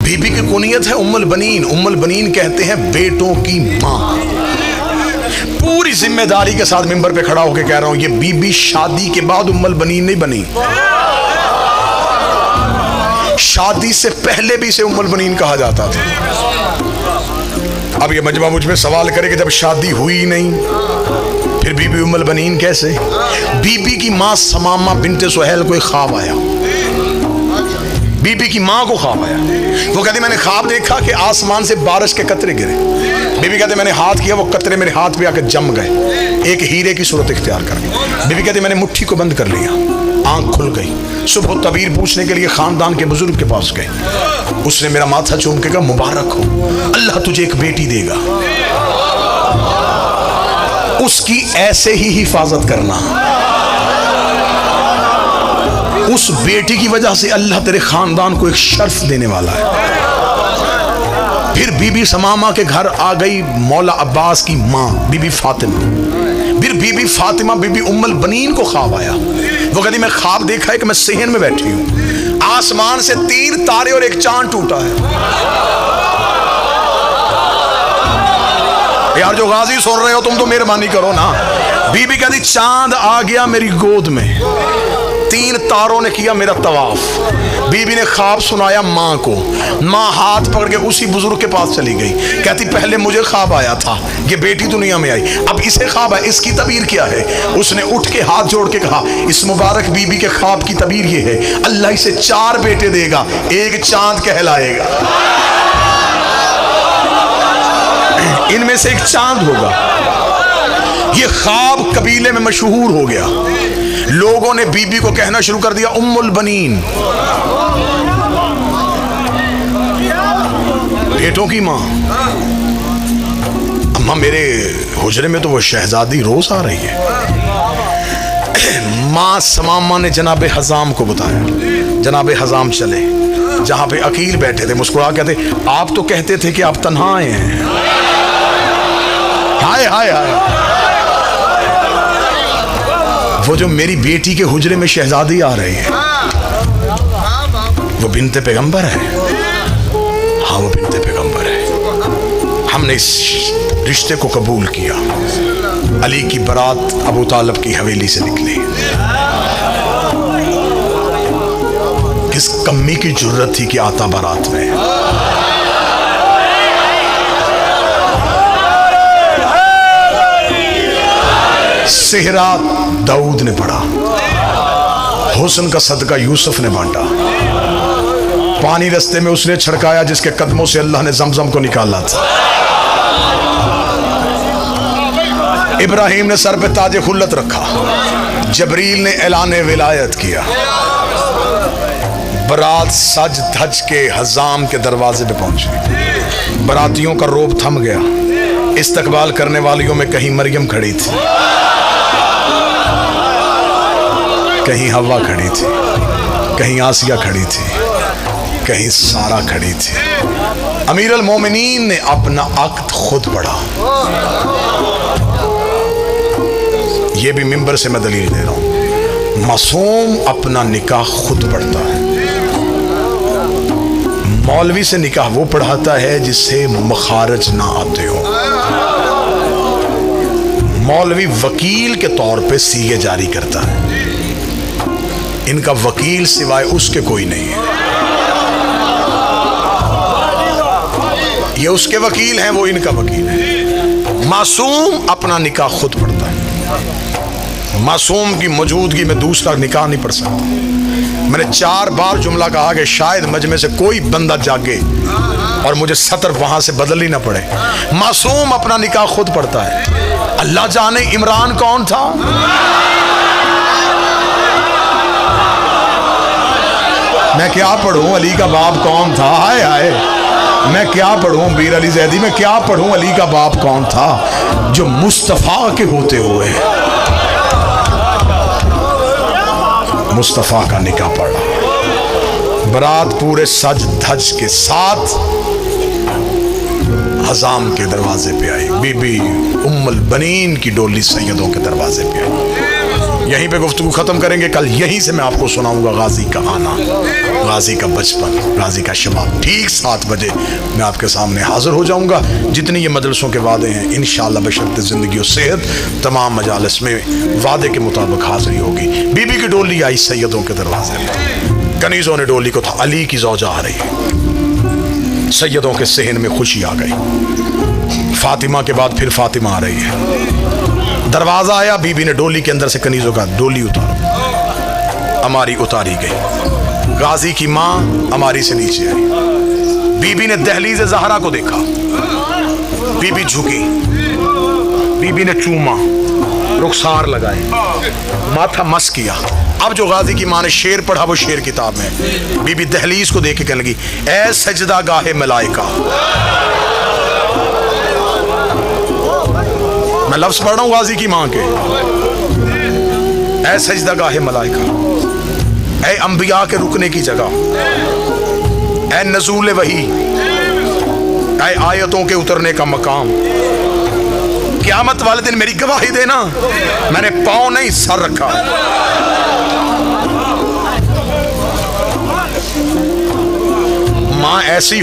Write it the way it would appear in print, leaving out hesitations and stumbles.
बीबी की कुनियत है उम्मुल बनीन। उम्मुल बनीन कहते हैं बेटों की माँ। पूरी जिम्मेदारी के साथ मिंबर पे खड़ा होकर कह रहा हूं, ये बीबी शादी के बाद उम्मुल बनीन नहीं बनी, शादी से पहले भी इसे उम्मुल बनीन कहा जाता था। अब ये मजमा मुझ में सवाल करे कि जब शादी हुई नहीं फिर बीबी उम्मुल बनीन कैसे? बीबी की माँ समामा बिन्ते सुहैल को एक ख्वाब आया, बीबी की माँ को ख्वाब आया। वो कहती मैंने ख्वाब देखा कि आसमान से बारिश के कतरे गिरे। बीबी कहते मैंने हाथ किया, वो कतरे मेरे हाथ पे आकर जम गए, एक हीरे की सूरत इख्तियार कर गई। बीबी कहती मैंने मुट्ठी को बंद कर लिया, आंख खुल गई। सुबह तबीर पूछने के लिए खानदान के बुजुर्ग के पास गए। उसने मेरा माथा चूम के कहा मुबारक हो, अल्लाह तुझे एक बेटी देगा, उसकी ऐसे ही हिफाजत करना, उस बेटी की वजह से अल्लाह तेरे खानदान को एक शर्फ देने वाला है। फिर बीबी समामा के घर आ गई मौला अब्बास की माँ बीबी फातिमा। फिर बीबी फातिमा बीबी उम्मुल बनीन को ख्वाब आया। वो कहती मैं ख्वाब देखा है कि मैं सेहन में बैठी हूँ, आसमान से 3 तारे और एक चांद टूटा है। यार जो गाजी सुन रहे हो तुम तो मेहरबानी करो ना। बीबी कहती चांद आ गया मेरी गोद में, 3 तारों ने किया मेरा तवाफ। बीबी ने ख्वाब सुनाया माँ को, माँ हाथ पकड़ के उसी बुजुर्ग के पास चली गई। कहती पहले मुझे ख्वाब आया था, ये बेटी दुनिया में आई, अब इसे ख्वाब है, इसकी तबीर क्या है? उसने उठ के हाथ जोड़ के कहा इस मुबारक बीबी के ख्वाब की तबीर ये है, अल्लाह इसे 4 बेटे देगा, एक चांद कहलाएगा, इनमें से एक चांद होगा। ये ख्वाब कबीले में मशहूर हो गया। लोगों ने बीबी को कहना शुरू कर दिया उम्मुल बनीन, बेटों की माँ। अम्मा मेरे हुजरे में तो वो शहजादी रोज आ रही है। माँ समामा ने जनाबे हजाम को बताया। जनाबे हजाम चले जहां पे अकील बैठे थे, मुस्कुरा कहते आप तो कहते थे कि आप तन्हा आए हैं। हाय हाय हाय, वो जो मेरी बेटी के हुजरे में शहजादी आ रही है वो बिन्ते पैगंबर है। हाँ वो बिन्ते पैगंबर है। हमने इस रिश्ते को कबूल किया। अली की बारात अबू तालिब की हवेली से निकली। किस कम्मी की जुर्रत थी कि आता बारात में। सेहरा दाऊद ने पढ़ा, हुस्न का सदका यूसुफ ने बांटा, पानी रास्ते में उसने छिड़काया जिसके कदमों से अल्लाह ने जमजम को निकाला था। इब्राहिम ने सर पे ताजे खुल्लत रखा, जबरील ने ऐलाने विलायत किया। बारात सज धज के हजाम के दरवाजे पे पहुंची। बारातियों का रोब थम गया। इस्तकबाल करने वालियों में कहीं मरियम खड़ी थी, कहीं हवा खड़ी थी, कहीं आसिया खड़ी थी, कहीं सारा खड़ी थी। अमीर अल मोमिनीन ने अपना अक्द खुद पढ़ा। यह भी मिंबर से मैं दलील दे रहा हूं। मासूम अपना निकाह खुद पढ़ता है। मौलवी से निकाह वो पढ़ाता है जिससे मखारज ना आते हो। मौलवी वकील के तौर पे सीगे जारी करता है। इनका वकील सिवाय उसके कोई नहीं है। ये उसके वकील हैं, वो इनका वकील है। मासूम अपना निकाह खुद पढ़ता है। मासूम की मौजूदगी में दूसरा निकाह नहीं पढ़ सकता। मैंने 4 बार जुमला कहा कि शायद मजमे से कोई बंदा जागे और मुझे सतर वहां से बदलनी ना पड़े। मासूम अपना निकाह खुद पढ़ता है। अल्लाह जाने इमरान कौन था। मैं क्या पढ़ूं अली का बाप कौन था। हाय हाय, मैं क्या पढ़ूं मीर अली जैदी, मैं क्या पढ़ूं अली का बाप कौन था जो मुस्तफा के होते हुए मुस्तफा का निकाह पढ़ा। बारात पूरे सज धज के साथ हजाम के दरवाजे पे आई। बीबी उम्मुल बनीन की डोली सैयदों के दरवाजे पे आई। यहीं पे गुफ्तगू ख़त्म करेंगे। कल यहीं से मैं आपको सुनाऊंगा गाजी का आना, गाजी का बचपन, गाजी का शबाब। ठीक 7 बजे मैं आपके सामने हाजिर हो जाऊंगा। जितनी ये मजलिसों के वादे हैं इंशाअल्लाह बशर्ते ज़िंदगी और सेहत, तमाम मजालिस में वादे के मुताबिक हाजिरी होगी। बीबी की डोली आई सैयदों के दरवाजे पर, कनीज़ों ने डोली को था, अली की ज़ौजा आ रही है। सैयदों के सहन में खुशी आ गई। फातिमा के बाद फिर फातिमा आ रही है। दरवाजा आया, बीबी ने डोली के अंदर से कनीज़ों का डोली उतारा, अमारी उतारी गई। गाजी की माँ अमारी से नीचे आई। बीबी ने दहलीज़ ज़हरा को देखा, बीबी झुकी, बीबी ने चूमा, रुखसार लगाए, माथा मस किया। अब जो गाजी की माँ ने शेर पढ़ा वो शेर किताब में। बीबी दहलीज को देख के कहने लगी, ऐ सजदा गाहे मलाइका। मैं लफ्ज पढ़ रहा हूं गाजी की माँ के, ऐ सजदा गाहे मलाइका, ऐ अंबिया के रुकने की जगह, ऐ नज़ूल वही, ऐ आयतों के उतरने का मकाम। क़यामत वाले दिन मेरी गवाही देना, मैंने पाँव नहीं सर रखा। माँ ऐसी